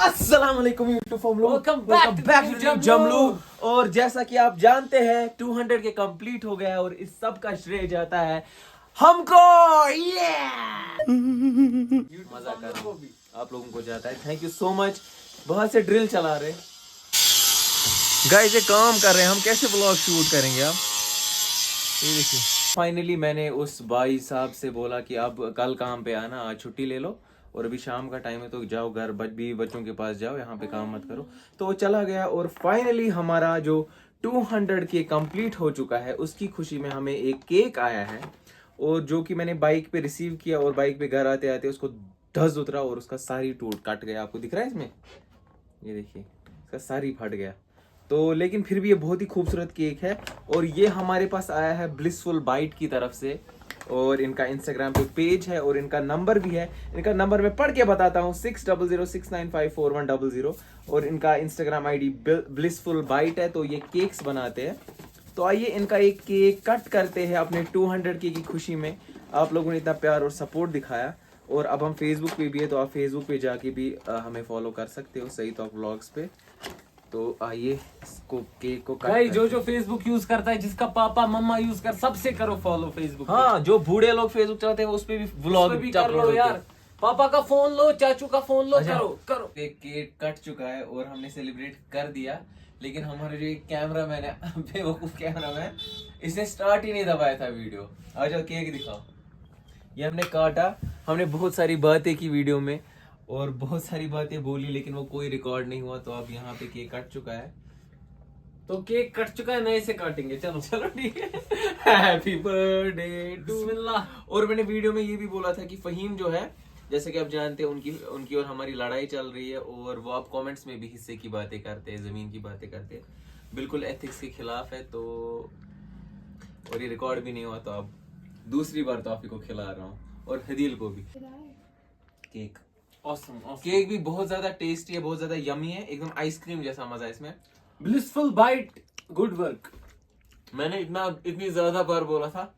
अस्सलाम वालेकुम YouTube family, Welcome back to Jamlu. और जैसा कि आप जानते हैं 200 के कंप्लीट हो गया है और इस सब का श्रेय जाता है हमको। मजा कर रहा हूं, आप लोगों को जाता है। Thank you so much. बहुत से ड्रिल चला रहे गाइस, ये काम कर रहे हैं। हम कैसे व्लॉग शूट करेंगे आप? ये देखिए, फाइनली मैंने उस भाई साहब से बोला कि आप कल काम पे आना, आज छुट्टी ले लो और अभी शाम का टाइम है तो जाओ घर, बच्चों के पास जाओ, यहाँ पे काम मत करो। तो वो चला गया और फाइनली हमारा जो 200 के कंप्लीट हो चुका है उसकी खुशी में हमें एक केक आया है, और जो कि मैंने बाइक पे रिसीव किया और बाइक पे घर आते आते उसको धस उतरा और उसका सारी टूट कट गया। आपको दिख रहा है इसमें, ये देखिए, इसका सारी फट गया। तो लेकिन फिर भी ये बहुत ही खूबसूरत केक है और ये हमारे पास आया है ब्लिसफुल बाइट की तरफ से, और इनका इंस्टाग्राम पे पेज है और इनका नंबर भी है। इनका नंबर मैं पढ़ के बताता हूँ, 6006954100, और इनका इंस्टाग्राम आईडी ब्लिसफुल बाइट है। तो ये केक्स बनाते हैं। तो आइए इनका एक केक कट करते हैं अपने 200 के की खुशी में। आप लोगों ने इतना प्यार और सपोर्ट दिखाया, और अब हम फेसबुक पे भी है तो आप फेसबुक पे जाके भी हमें फॉलो कर सकते हो, सही तो व्लॉग्स पे। तो आइए इसको केक को भाई जो फेसबुक यूज करता है, जिसका पापा मम्मा यूज कर, सबसे करो फॉलो फेसबुक। हाँ, जो बूढ़े लोग फेसबुक चलाते हैं उस पे भी व्लॉग भी कर लो यार। पापा का फोन लो, चाचू का फोन लो, अच्छा, करो। केक कट चुका है और हमने सेलिब्रेट कर दिया, लेकिन हमारे जो कैमरा मैन है, बेवकूफ कैमरा मैन, इसने स्टार्ट ही नहीं दबाया था वीडियो। आ जाओ केक दिखाओ। ये हमने काटा, हमने बहुत सारी बातें की वीडियो में और बहुत सारी बातें बोली, लेकिन वो कोई रिकॉर्ड नहीं हुआ। तो अब यहाँ पे केक कट चुका है। तो केक कट चुका है, नए से काटेंगे। चलो ठीक है। Happy birthday to. बिस्मिल्लाह। और मैंने वीडियो में ये भी बोला था कि फहीम जो है, जैसे कि आप जानते हैं, उनकी और हमारी लड़ाई चल रही है, और वो आप कमेंट्स में भी हिस्से की बातें करते हैं, जमीन की बातें करते हैं, बिल्कुल एथिक्स के खिलाफ है। तो और ये रिकॉर्ड भी नहीं हुआ, तो अब दूसरी बार टॉफी को खिला रहा हूँ, और हदील को भी केक। ऑसम केक भी बहुत ज्यादा टेस्टी है, बहुत ज्यादा यमी है, एकदम आइसक्रीम जैसा मजा है इसमें। Blissful bite, good work. मैंने इतनी ज्यादा बार बोला था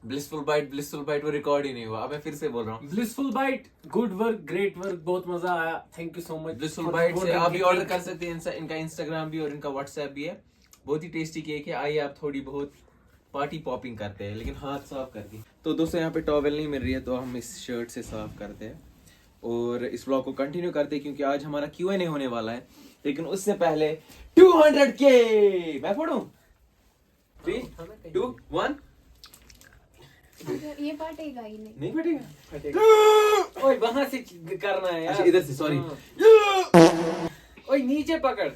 ब्लिसफुल बाइट, वो रिकॉर्ड ही नहीं हुआ। अब मैं फिर से बोल रहा हूँ, blissful bite, good work, great work, बहुत मजा आया। Thank you so much. Blissful bite से आप भी ऑर्डर कर सकते हैं। इनका इंस्टाग्राम भी और इनका व्हाट्सएप भी है। बहुत ही टेस्टी केक है। आइए आप थोड़ी बहुत पार्टी पॉपिंग करते हैं, लेकिन हाथ साफ करके। तो दोस्तों, यहाँ पे टॉवेल नहीं मिल रही है, तो हम इस शर्ट से साफ करते हैं और इस ब्लॉग को कंटिन्यू करते हैं, क्योंकि आज हमारा Q&A होने वाला है। लेकिन उससे पहले 200 के मैं पढ़ूं। 3, 2, 1। ये फटेगा ही नहीं। नहीं फटेगा, फटेगा। ओए वहां से करना है यार। अच्छा, इधर से, सॉरी। ओए नीचे पकड़,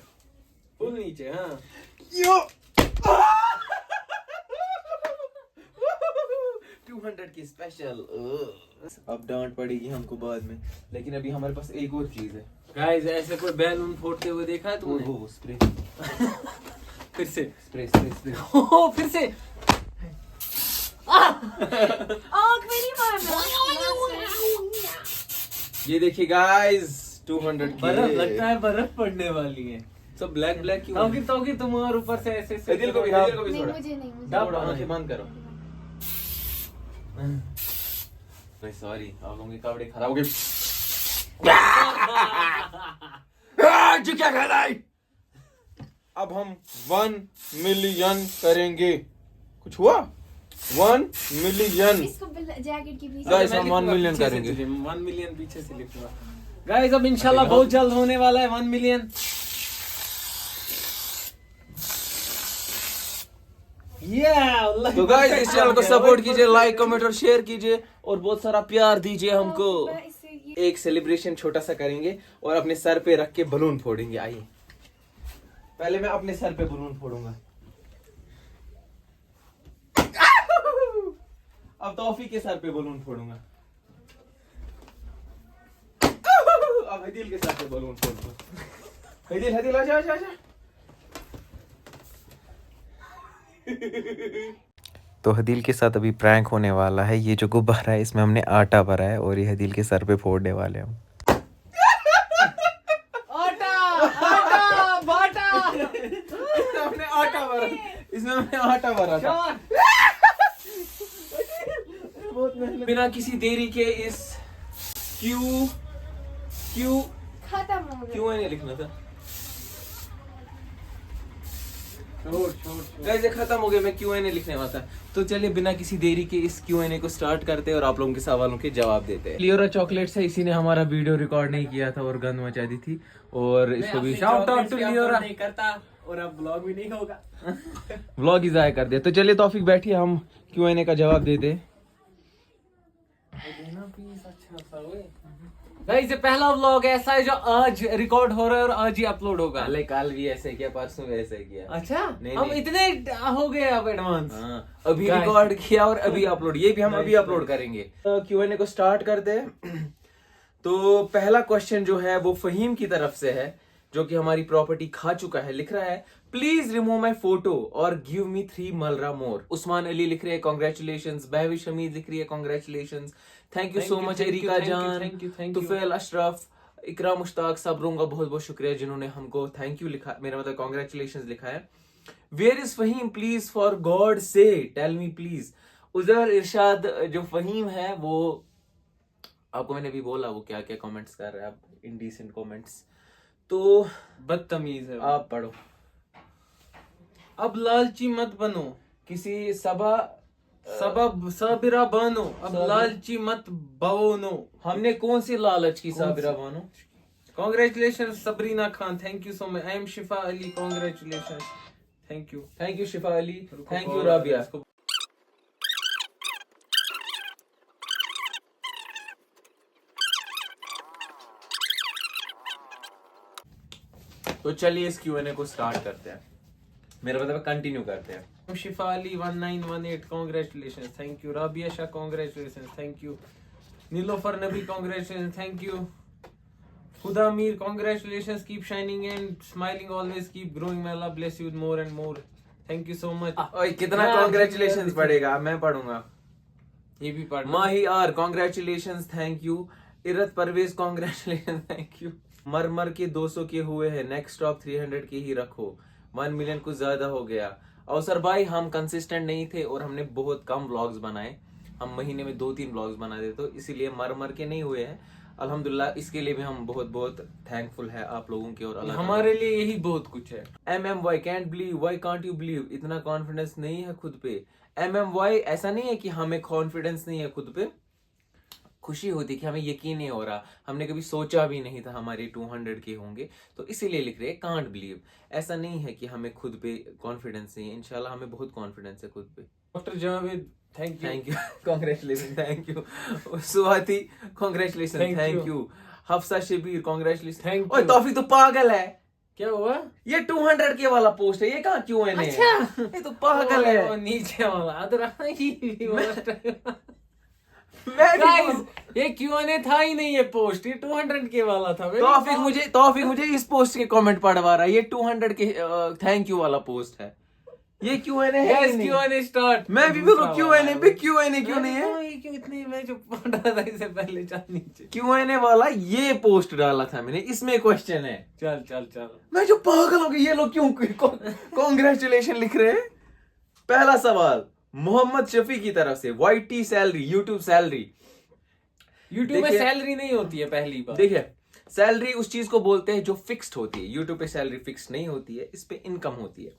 फुल नीचे। हाँ, यो 200 की स्पेशल। अब डांट पड़ेगी हमको बाद में, लेकिन अभी हमारे पास एक और चीज है। गाइस, ऐसे कोई बैलून फोड़ते हुए देखा है तुमने? वो स्प्रे। फिर से स्प्रे। ओह, फिर से। आँख मेरी मारना। ये देखिए गाइस, 200 की बर्फ लगता है, बर्फ पड़ने वाली है। सब ब्लैक क्यों? तो तुम और ऊपर से ऐसे हदील को भी नहीं, थोड़ा। मुझे नहीं, मुझे डाब थोड़ा आंखें बंद करो। सॉरी, आप लोगों के कपड़े खराब हो गए। जो क्या कर रहा है? अब हम 1 मिलियन करेंगे। कुछ हुआ? 1 मिलियन। इसको जैकेट के पीछे। Guys, हम 1 मिलियन करेंगे। 1 मिलियन पीछे से लिखूंगा। गाइस, अब इंशाल्लाह बहुत जल्द होने वाला है 1 मिलियन। तो गाइस, इस चैनल को सपोर्ट कीजिए, लाइक, कमेंट और शेयर कीजिए, और बहुत सारा प्यार दीजिए हमको। एक सेलिब्रेशन छोटा सा करेंगे और अपने सर पे रख के बलून फोड़ेंगे। आइए, पहले मैं अपने सर पे बलून फोड़ूंगा। अब तौफीक के सर पे बलून फोड़ूंगा। अब हदील के सर पे बलून फोड़ूंगा। हदील आजा। तो हदील के साथ अभी प्रैंक होने वाला है। ये जो गुब्बारा है, इसमें हमने आटा भरा है और ये हदील के सर पे फोड़ने वाले हम। इसमें हमने आटा भरा था। बिना किसी देरी के इस क्यू खत्म हो Q&A लिखना था। छोड़ गाइस ये खत्म हो गया, मैं Q&A लिखने वाला था। तो चलिए बिना किसी देरी के इस Q&A को स्टार्ट करते हैं और आप लोगों के सवालों के जवाब देते हैं। लियोरा चॉकलेट्स है, इसी ने हमारा वीडियो रिकॉर्ड नहीं किया था और गंद मचा दी थी, और इसको भी शाउट आउट टू लियोरा नहीं करता और अब ब्लॉग भी नहीं होगा। व्लॉग ही जाया कर दिया। तो चलिए तौफीक बैठिए, हम Q&A का जवाब देते हैं। गाइस ये पहला व्लॉग ऐसा है जो आज रिकॉर्ड हो रहा है और आज ही अपलोड होगा। कल भी ऐसे किया, परसों भी ऐसे किया। अच्छा नहीं, हम नहीं। इतने हो गए अब एडवांस। हाँ, अभी Guys. रिकॉर्ड किया और अभी अपलोड, ये भी हम अभी अपलोड करेंगे। Q&A को स्टार्ट करते हैं। तो पहला क्वेश्चन जो है वो फहीम की तरफ से है, जो कि हमारी प्रॉपर्टी खा चुका है। लिख रहा है, प्लीज रिमूव माई फोटो और गिव मी 3 मलरा मोर। उस्मान अली लिख रहे हैं कॉन्ग्रेचुलेशंस। बहविश हमीद लिख रही है congratulations. Thank you so much Erica जान, तुफैल अशरफ, इकरा मुश्ताक, सबरों का बहुत बहुत शुक्रिया जिन्होंने हमको थैंक यू लिखा, मेरा मतलब कॉन्ग्रेचुलेशंस लिखा है। Where is Fahim please for God sake tell me please. Uzar Irshad जो फहीम है वो, आपको मैंने भी बोला वो क्या क्या कमेंट्स कर रहा है, आप इनडिसेंट कमेंट्स, तो बदतमीज है। आप पढ़ो। अब लालची मत बनो, किसी सबा सबब साबिरा बनो, अब लालची मत बनो। हमने कौन सी लालच की Sabira Bano? Congratulation Sabrina Khan, thank you so much. I am Shifa Ali, congratulation, thank you Shifa Ali, thank you Rabia. तो चलिए इस Q&A को स्टार्ट करते हैं, मेरा मतलब कंटिन्यू करते हैं। Shifa Ali 1918, congratulation, thank you. Rabia Shah, congratulation, thank you. Nilofar Nabi, congratulation, thank you. Khuda Mir, congratulation, keep shining and smiling always, keep growing, my love bless you more and more, thank you so much. ओए कितना congratulations पड़ेगा, मैं पढ़ूंगा। ये भी पढ़। Mahi R, congratulations, thank you. Irat Parvez, congratulation, thank you. मर के 200 के हुए हैं, नेक्स्ट स्टॉप 300 के ही रखो, 1 मिलियन कुछ ज्यादा हो गया। अवसर भाई हम कंसिस्टेंट नहीं थे और हमने बहुत कम व्लॉग्स बनाए, हम महीने में 2-3 व्लॉग्स बनाते, तो इसीलिए मर के नहीं हुए हैं। अल्हम्दुलिल्लाह, इसके लिए भी हम बहुत बहुत थैंकफुल है आप लोगों के, और अल्लाह हमारे लिए यही बहुत कुछ है। MMY can't believe, why can't you believe, इतना कॉन्फिडेंस नहीं है खुद पे। MMY ऐसा नहीं है कि हमें कॉन्फिडेंस नहीं है खुद पे, खुशी होती कि हमें यकीन नहीं हो रहा, हमने कभी सोचा भी नहीं था हमारे 200 के होंगे, तो इसीलिए लिख रहे हैं कांट बिलीव। ऐसा नहीं है कि हमें खुद पे कॉन्फिडेंस नहीं है, इंशाल्लाह हमें बहुत कॉन्फिडेंस है खुद पे। Doctor Javed, thank you, congratulation, thank you. Suhati, congratulation, thank you. Hafsa Shabir, congratulation, thank you. Taufiq तो पागल है, क्या हुआ? ये 200 के वाला पोस्ट है, ये कहाँ Q&A है? अच्छा, ये तो पागल है। वो नीचे वाला अदरा मैं भी गाइस ये Q&A था ही नहीं, ये पोस्ट, ये 200 के वाला था। तौफीक मुझे इस पोस्ट के कमेंट पढ़वा रहा है, ये 200 के थैंक यू वाला पोस्ट है, ये Q&A है ही नहीं। Q&A start. मैं भी बोलूं Q&A पे Q&A क्यों नहीं है? ये क्यों इतने, मैं जो पढ़ रहा था इससे पहले, चल नीचे। Q&A वाला ये पोस्ट डाला था मैंने, इसमें क्वेश्चन है। चल मैं जो पागल हो गई, ये लोग क्यों कॉन्ग्रेचुलेशन लिख रहे हैं। पहला सवाल मोहम्मद शफी की तरफ से, YT salary, YouTube salary. YouTube में सैलरी नहीं होती है, पहली बार। देखिए, सैलरी उस चीज को बोलते हैं जो फिक्स्ड होती है। यूट्यूब पे सैलरी फिक्स्ड नहीं होती है, इस पे इनकम होती है,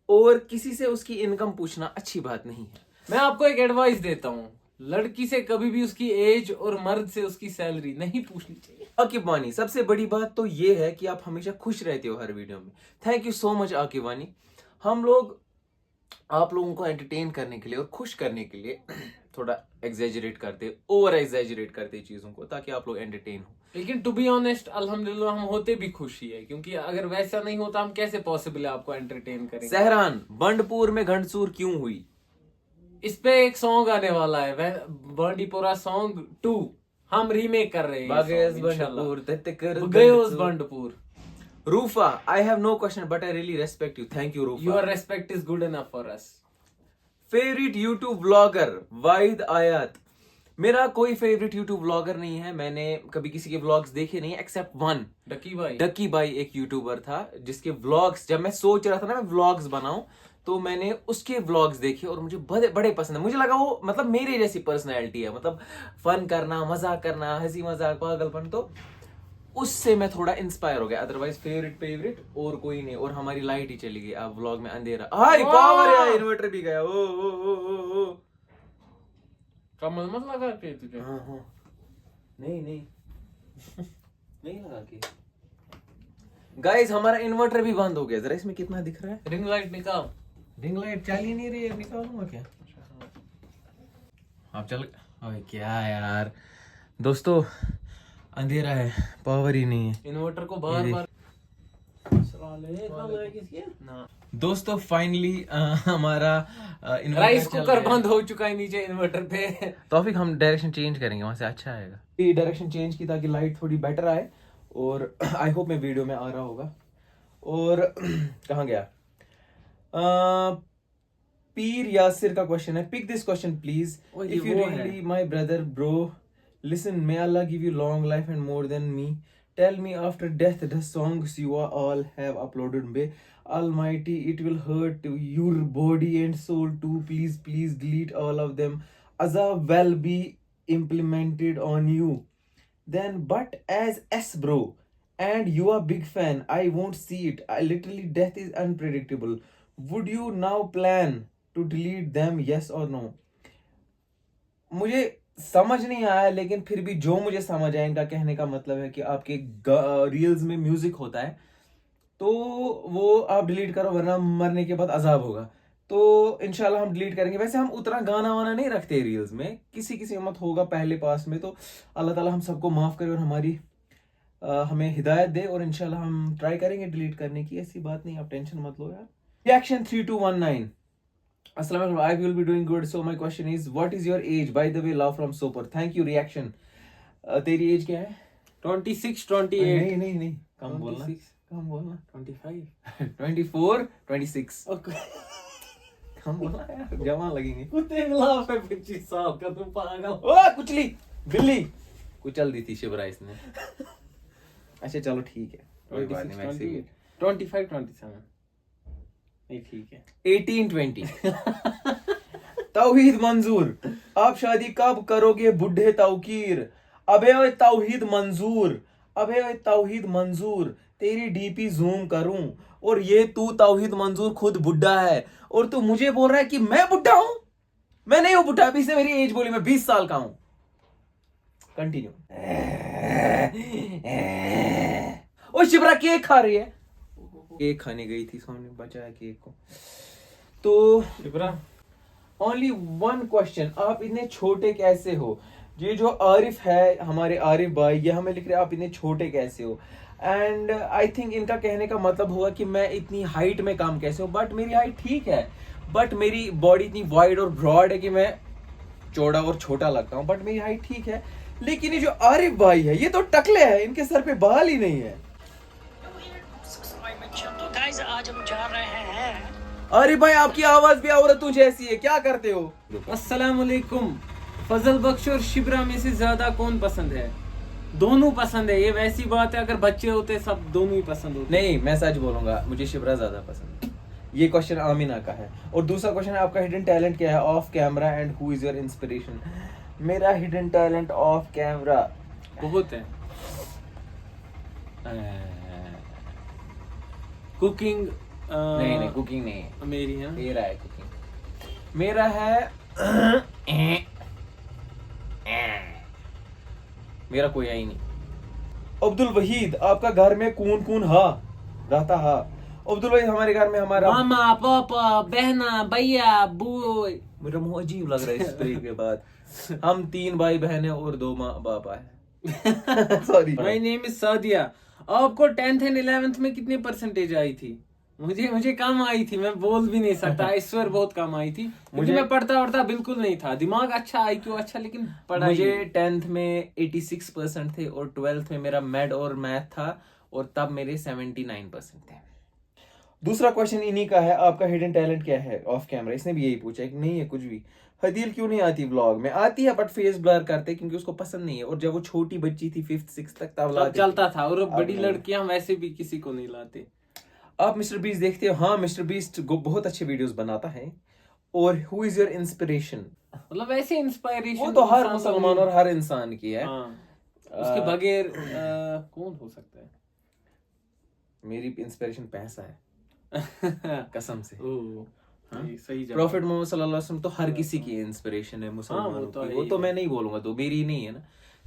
और किसी से उसकी इनकम पूछना अच्छी बात नहीं है। मैं आपको एक एडवाइस देता हूँ, लड़की से कभी भी उसकी एज और मर्द से उसकी सैलरी नहीं पूछनी चाहिए। आकिब वानी, सबसे बड़ी बात तो ये है कि आप हमेशा खुश रहते हो हर वीडियो में। Thank you so much Aqib वानी। हम लोग आप लोगों को एंटरटेन करने के लिए और खुश करने के लिए थोड़ा एग्जेजरेट करते, ओवर एग्जेजरेट करते चीजों को, ताकि आप लोग एंटरटेन हो। लेकिन टू बी ऑनेस्ट अल्हम्दुलिल्लाह हम होते भी खुशी है, क्योंकि अगर वैसा नहीं होता हम कैसे पॉसिबल है आपको एंटरटेन करेंगे। सहरान, बंडपुर में घंटसूर क्यों हुई? इस पे एक सॉन्ग आने वाला है, बंडीपोरा सॉन्ग 2 हम रीमेक कर रहे हैं। गयोस बंडपुर। Rufa, I have no question but I really respect you. Thank you Rufa. Your respect is good enough for us. Favourite YouTube blogger Wahid Ayat. मेरा कोई फेवरेट यूट्यूब ब्लॉगर नहीं है, मैंने कभी किसी के व्लॉग्स देखे नहीं एक्सेप्ट वन, डकी भाई एक यूट्यूबर था जिसके व्लॉग्स, जब मैं सोच रहा था ना मैं व्लॉग्स बनाऊं, तो मैंने उसके व्लॉग्स देखे और मुझे बड़े पसंद है। मुझे लगा वो मतलब मेरे जैसी पर्सनैलिटी है, मतलब फन करना, मजाक करना, हंसी मजाक, पागलपन। तो उससे मैं थोड़ा इंस्पायर हो गया, अदरवाइज फेवरेट और कोई नहीं। और हमारी लाइट ही चली गई, अब व्लॉग में अंधेरा। हाय पावर है, इन्वर्टर भी गया। ओ ओ ओ ओ ओ कमल मत लगा के तुझे। हाँ हाँ नहीं नहीं नहीं लगा के। गाइस हमारा इन्वर्टर भी बंद हो गया, जरा इसमें कितना दिख रहा है। रिंग लाइट निकाल। रिंग लाइट चल ही नहीं रही है, निकालूंगा क्या? आप चल। ओए क्या यार दोस्तों, अंधेरा है, पावर ही नहीं है। इन्वर्टर को बार बार ना दोस्तों फाइनली हमारा राइस कुकर बंद हो चुका है नीचे इन्वर्टर पे। तौफिक हम डायरेक्शन चेंज करेंगे, वहां से अच्छा आएगा। ये डायरेक्शन चेंज की ताकि लाइट थोड़ी बेटर आए, और आई होप मैं वीडियो में आ रहा होगा। और कहाँ गया? पीर यासिर का क्वेश्चन है, pick this question please. If you really my brother bro, listen, may Allah give you long life and more than me, tell me after death the songs you all have uploaded, may Almighty it will hurt your body and soul too, please delete all of them, azab will be implemented on you then. But as S bro and you are big fan, I won't see it. Literally death is unpredictable. Would you now plan to delete them, yes or no? मुझे समझ नहीं आया, लेकिन फिर भी जो मुझे समझ आया, इनका कहने का मतलब है कि आपके रील्स में म्यूजिक होता है तो वो आप डिलीट करो, वरना मरने के बाद अजाब होगा। तो इंशाल्लाह हम डिलीट करेंगे। वैसे हम उतना गाना वाना नहीं रखते रील्स में, किसी किसी मत होगा पहले पास में। तो अल्लाह ताला हम सबको माफ करे और हमारी हमें हिदायत दे, और इंशाल्लाह हम ट्राई करेंगे डिलीट करने की। ऐसी बात नहीं, आप टेंशन मत लो यार। Reaction 3219, Assalamualaikum, I will be doing good. So my question is, what is your age? By the way, love from Soper. Thank you, reaction. तेरी एज क्या है? 26, 28। नहीं कम बोलना, कम बोलना। 25, 24, 26 ओके। कम बोलना यार, जवान लगेंगे। कुत्ते खिलाफ है 25 साल का, तुम पागल। ओ कुचली बिल्ली कुचल दी थी शिवरा इसने। अच्छा चलो ठीक है, कोई बात नहीं। वैसे भी 25, 27 नहीं ठीक है। 18-20 तौहीद मंजूर, आप शादी कब करोगे बुढ़े तौकीर? अबे ओए तौहीद मंजूर, अबे ओए तौहीद मंजूर, तेरी डीपी जूम करूं और ये तू तौहीद मंजूर खुद बुढ़ा है, और तू मुझे बोल रहा है कि मैं बुढ़ा हूं? मैं नहीं हूं बुढ़ा, अभी से मेरी एज बोली, मैं 20 साल का हूं। कंटिन्यू। ओ शिवरा केक खा रही है, केक खाने गई थी, सामने बचा है केक को। तो ओनली वन क्वेश्चन, आप इतने छोटे कैसे हो? ये जो आरिफ है, हमारे आरिफ भाई, ये हमें लिख रहे हैं आप इतने छोटे कैसे हो। एंड आई थिंक इनका कहने का मतलब होगा कि मैं इतनी हाइट में काम कैसे हो। बट मेरी हाइट ठीक है, बट मेरी बॉडी इतनी वाइड और ब्रॉड है कि मैं चौड़ा और छोटा लगता हूँ, बट मेरी हाइट ठीक है। लेकिन ये जो आरिफ भाई है, ये तो टकले है, इनके सर पे बाल ही नहीं है। तो गाइस आज हम जा रहे हैं। अरे भाई आपकी आवाज भी औरतों जैसी है, क्या करते हो? अस्सलाम वालेकुम। फजल बख्श और शिबरा में से ज्यादा कौन पसंद है? दोनों पसंद है, ये वैसी बात है, अगर बच्चे होते सब दोनों ही पसंद होते। नहीं, मैं सच बोलूंगा, मुझे शिबरा ज्यादा पसंद है। ये क्वेश्चन आमिना का है। और दूसरा क्वेश्चन है, आपका हिडन टैलेंट क्या है of camera and who is your inspiration? मेरा हिडन टैलेंट ऑफ कैमरा बहुत है। कुकिंग नहीं कुकिंग नहीं है मेरी है। मेरा है कुकिंग, मेरा है मेरा कोई है ही नहीं। अब्दुल वहीद, आपका घर में कौन कौन रहता है? अब्दुल वहीद, हमारे घर में हमारा मामा, पापा, बहना, भैया, बूई। मेरा मुंह अजीब लग रहा है इस ब्रेक के बाद। हम 3 भाई बहन है और 2 माँ बाप है। Sorry. My name is Sadia. आपको 10th एंड 11th में कितने परसेंटेज आई थी? मुझे कम आई थी, मैं बोल भी नहीं सकता। ईश्वर बहुत कम आई थी, मुझे मैं पढ़ता बिल्कुल नहीं था। दिमाग अच्छा, IQ अच्छा, लेकिन पढ़ाई। मुझे 10th में 86% थे और 12th में मेरा मैड और मैथ था, और तब मेरे 79% थे। दूसरा क्वेश्चन इन्हीं का है, आपका हिडन टैलेंट क्या है ऑफ कैमरा? इसने भी यही पूछा है कि नहीं है कुछ भी। हदील क्यों नहीं आती व्लॉग में? आती है बट फेस ब्लर करते क्योंकि उसको पसंद नहीं है, और जब वो छोटी बच्ची थी 5th 6th तक तब चलता था, और बड़ी लड़कियां वैसे भी किसी को नहीं लाते। आप मिस्टर बीस्ट देखते हो? हाँ, मिस्टर बीस्ट बहुत अच्छे वीडियोस बनाता है। और हु इज योर इंस्पिरेशन? मतलब वैसे इंस्पायरेशन वो तो हर मुसलमान और हर इंसान की है। उसके बगैर कौन हो सकता है? मेरी इंस्पिरेशन पैसा है कसम से। हाँ? सही जवाब। प्रॉफिट मोहम्मद सल्लल्लाहु अलैहि वसल्लम तो हर किसी की इंस्पिरेशन है मुसलमानों वो तो की, है वो ही तो है। मैं नहीं बोलूंगा, तो मेरी ही नहीं है ना।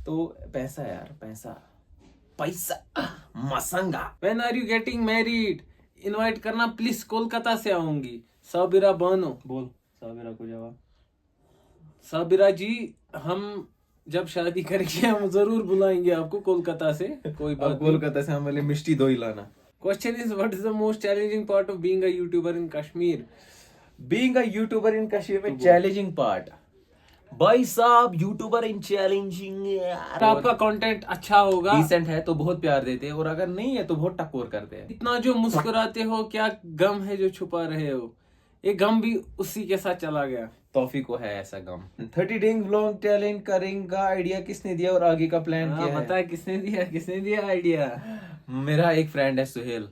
तो पैसा यार, पैसा पैसा मसंगा। When are you getting married? Invite करना प्लीज, कोलकाता से आऊंगी। साबिरा बानो। बोल साबिरा को जवाब। साबिरा जी, हम जब शादी करेंगे हम जरूर बुलाएंगे आपको कोलकाता से। कोई बात अब कोलकाता से हमारे मिष्टी दो ही लाना। Question is what is the most challenging part of being a YouTuber in Kashmir? Being a YouTuber इन कश्मीर में चैलेंजिंग पार्ट, भाई साहब यूट्यूबर इन चैलेंजिंग आपका कंटेंट अच्छा होगा, डिसेंट है तो बहुत प्यार देते हैं, और अगर नहीं है तो बहुत टकोर करते हैं। इतना जो मुस्कुराते हो, क्या गम है जो छुपा रहे हो? ये गम भी उसी के साथ चला गया। तौफीक को है ऐसा गम। 30 डेज व्लॉग चैलेंज करेंगे, आइडिया किसने दिया और आगे का प्लान क्या है? बता, किसने दिया आइडिया? मेरा एक फ्रेंड है सुहेल,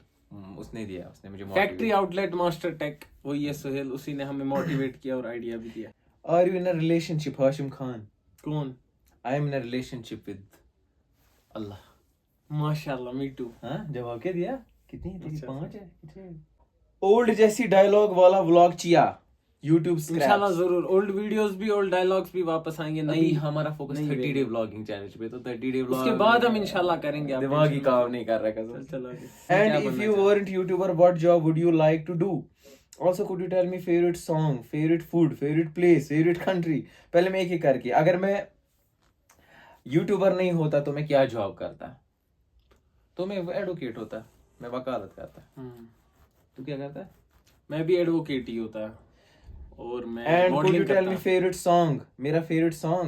उसने दिया, उसने मुझे फैक्ट्री आउटलेट मास्टर टेक, वही है सुहेल, उसी ने हमें मोटिवेट किया और आइडिया भी दिया। Are you in a relationship Hashim Khan? कौन? I am in a relationship with Allah. माशाल्लाह, मी टू। हाँ, जवाब क्या दिया? कितनी है तेरी? अच्छा। 5 है। ओल्ड जैसी डायलॉग वाला व्लॉग चिया यूट्यूब इंशाल्लाह जरूर। ओल्ड वीडियोस भी, ओल्ड डायलॉग्स भी वापस आएंगे। नहीं, हमारा फोकस नहीं 30 है। डे व्लॉगिंग चैलेंज पे, तो 30 डे व्लॉग उसके बाद हम इंशाल्लाह करेंगे। दिमाग ही काम नहीं कर रहा कसम। चलो And if you weren't YouTuber, what job would you like to do? Also, could you tell me favorite song, favorite food, favorite place, favorite country? पहले मैं एक एक करके, अगर मैं YouTuber नहीं होता तो मैं क्या जॉब करता? तो मैं एडवोकेट होता, मैं वकालत करता। तू क्या करता? मैं भी एडवोकेट ही होता है, और मैं And could you modelling tell me करता। favorite song? मेरा favorite song?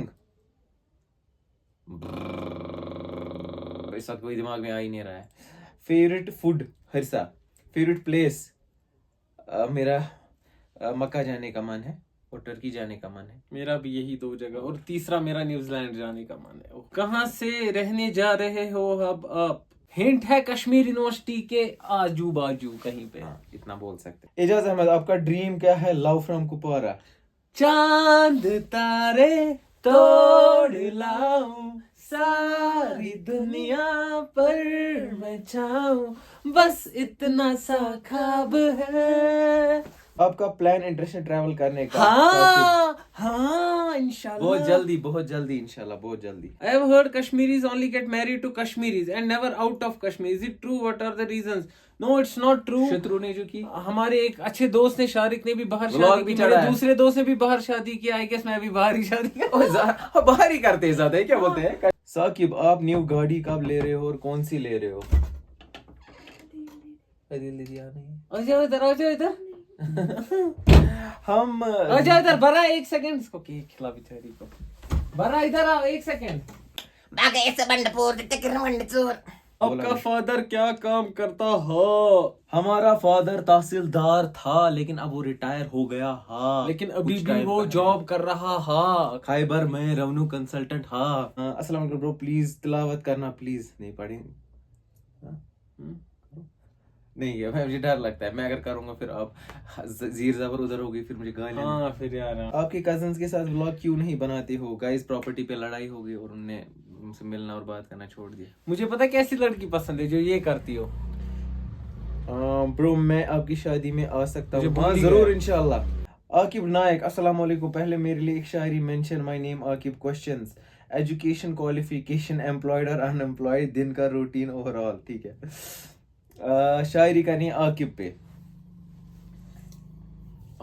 इस वक्त कोई दिमाग में आ ही नहीं रहा है। Favorite food? हरसा। Favorite place? मेरा मक्का जाने का मन है और टर्की जाने का मन है। मेरा भी यही 2 जगह, और तीसरा मेरा न्यूजीलैंड जाने का मन है। कहाँ से रहने जा रहे हो अब आप? हिंट है कश्मीर यूनिवर्सिटी के आजू बाजू कहीं पे। हाँ, इतना बोल सकते। एजाज अहमद, आपका ड्रीम क्या है? Love from Kupwara. चांद तारे तोड़ लाऊं, सारी दुनिया पर मैं चाहूं, बस इतना सा ख्वाब है। आपका प्लान इंटरनेशनल ट्रैवल करने का? हाँ इंशाल्लाह। बहुत जल्दी इंशाल्लाह, बहुत जल्दी। I have heard Kashmiris only get married to Kashmiris and never out of Kashmir. Is it true? What are the reasons? No, it's not true. शत्रु ने जो की, हमारे एक अच्छे दोस्त ने, शारिक ने भी बाहर Vlog शादी भी की, चढ़ा मेरे है। दूसरे दोस्त ने भी बाहर शादी किया। आई गेस मैं भी बाहर ही शादी किया। बाहर ही करते हैं ज्यादा, क्या बोलते हैं? साकिब, आप न्यू गाड़ी कब ले रहे हो और कौन सी ले रहे हो? आ जाओ इधर हम आ जाओ इधर। बरा 1 सेकंड, इसको केक खिला बेचारी को। बरा इधर आओ 1 सेकंड। आपका फादर क्या काम करता हो? हमारा फादर तहसीलदार था, लेकिन अब वो रिटायर हो गया। हाँ, लेकिन अभी कुछ भी टाइम वो पहले। जॉब कर रहा। हाँ, खैबर में रेवेन्यू कंसल्टेंट। हाँ, अस्सलाम वालेकुम ब्रो, प्लीज तिलावत करना प्लीज। नहीं पढ़ी? नहीं है भाई, मुझे डर लगता है, मैं अगर करूंगा फिर आप जीर जबर उधर होगी, फिर मुझे गाली। हाँ फिर यार। आपके कजन्स के साथ व्लॉग क्यों नहीं बनाते हो? गाइस, प्रॉपर्टी पे लड़ाई हो गई और उनने उनसे मिलना और बात करना छोड़ दिया। मुझे पता कैसी लड़की पसंद है जो ये करती हो। ब्रो, मैं आपकी शादी में आ सकता मुझे हूँ? भूल हाँ ही जरूर गया। इंशाल्लाह। आकिब नायक, अस्सलाम वालेकुम। पहले मेरे लिए एक शायरी mention my name Aqib. Questions, education, qualification, employed और अनएम्प्लॉयड, दिन का रूटीन, ओवरऑल। ठीक है, शायरी करनी आकिब पे।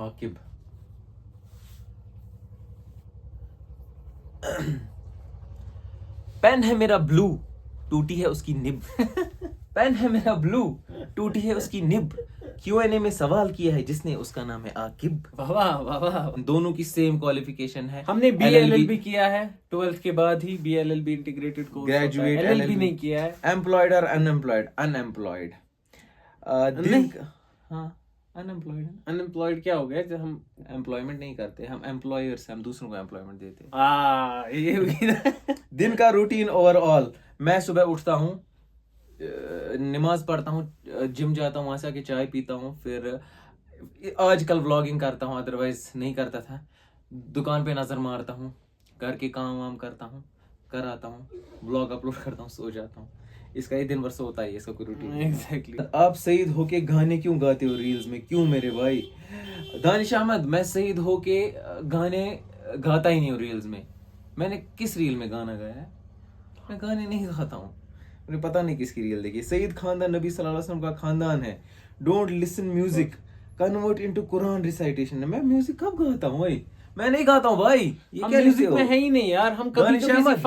आकिब, पेन है मेरा ब्लू, टूटी है उसकी निब। पेन है मेरा ब्लू, टूटी है उसकी निब। Q&A में सवाल किया है जिसने, उसका नाम है आकिब। वाह वाह वाह। दोनों की सेम क्वालिफिकेशन है। हमने BLLB किया है 12th के बाद ही। BLLB integrated course. Graduate. LLB नहीं किया है। एम्प्लॉयड और अनएम्प्लॉयड? अनएम्प्लॉयड। हाँ, अनएम्प्लॉयड। अनएम्प्लॉयड क्या हो गया जब हम एम्प्लॉयमेंट नहीं करते, हम एम्प्लॉयर्स, हम दूसरों को एम्प्लॉयमेंट देते हैं। ये भी ना। दिन का रूटीन ओवरऑल, मैं सुबह उठता हूँ, नमाज पढ़ता हूँ, जिम जाता हूँ, वहां से आके चाय पीता हूँ, फिर आजकल व्लॉगिंग करता हूँ, अदरवाइज नहीं करता था। दुकान पे नजर मारता हूँ, घर के काम वाम करता हूँ, कर आता हूँ, व्लॉग अपलोड करता हूँ, सो जाता हूँ। इसका एक दिन भर सोता है, इसका कोई रूटीन। एग्जैक्टली। आप सईद होके गाने क्यों गाते हो रील्स में, क्यों मेरे भाई? दानिश अहमद, मैं सईद होके गाने गाता ही नहीं हूँ रील्स में। मैंने किस रील में गाना गाया है? मैं गाने नहीं गाता हूँ। मुझे पता नहीं किसकी रील देखी। सईद खानदान नबी सल्लल्लाहु अलैहि वसल्लम का खानदान है। Don't listen music, convert into Quran recitation. मैं म्यूजिक कब गाता हूँ भाई? मैं नहीं गाता हूँ भाई। ये हम क्या म्यूजिक लिखते में हो? है ही नहीं यार, हम कभी दानिश कभी अहमद।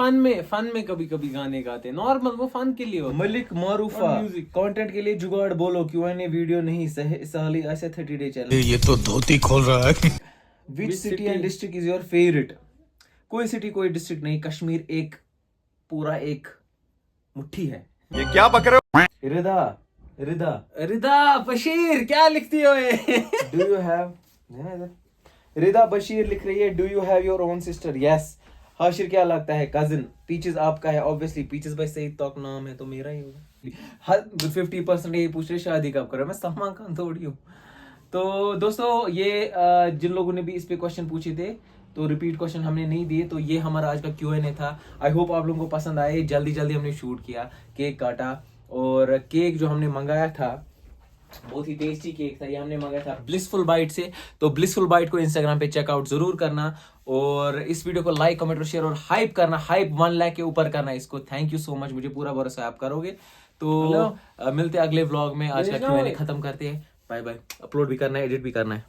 फन में कभी कभी गाने गाते हैं, नॉर्मल, वो फन के लिए होता है। मलिक मारूफा, और म्यूजिक। कंटेंट के लिए जुगाड़ बोलो, Q&A वीडियो नहीं, साली ऐसे 30 डे चैलेंज। ये तो धोती खोल रहा है। Which city and district is your favorite? कोई सिटी कोई डिस्ट्रिक्ट नहीं, कश्मीर एक पूरा एक मुट्ठी है। ये क्या बक रहे हो? रिदा, रिदा, रिदा बशीर क्या लिखती हो ये? do you have? रिदा बशीर लिख रही है, do you have your own sister? Yes. Hashir क्या लगता है? कजिन। पीचेस आपका है, ऑब्वियसली पीचेस भाई सईद तौक नाम है तो मेरा ही होगा। हर 50% ये पूछ रहे शादी कब करो। मैं सलमान खान थोड़ी हूँ। तो दोस्तों ये जिन लोगों ने भी इस पे क्वेश्चन पूछे थे, तो रिपीट क्वेश्चन हमने नहीं दिए, तो ये हमारा आज का Q&A था। आई होप आप लोगों को पसंद आए। जल्दी जल्दी हमने शूट किया, केक काटा, और केक जो हमने मंगाया था बहुत ही टेस्टी केक था। ये हमने मंगाया था ब्लिसफुल बाइट से। तो ब्लिसफुल बाइट को इंस्टाग्राम पे चेकआउट जरूर करना, और इस वीडियो को लाइक, कमेंट और शेयर और हाइप करना। हाइप 1 लाख के ऊपर करना इसको। थैंक यू सो मच, मुझे पूरा भरोसा है आप करोगे। तो मिलते हैं अगले व्लॉग में। आज का Q&A खत्म करते हैं। Bye bye. अपलोड भी करना है, एडिट भी करना है।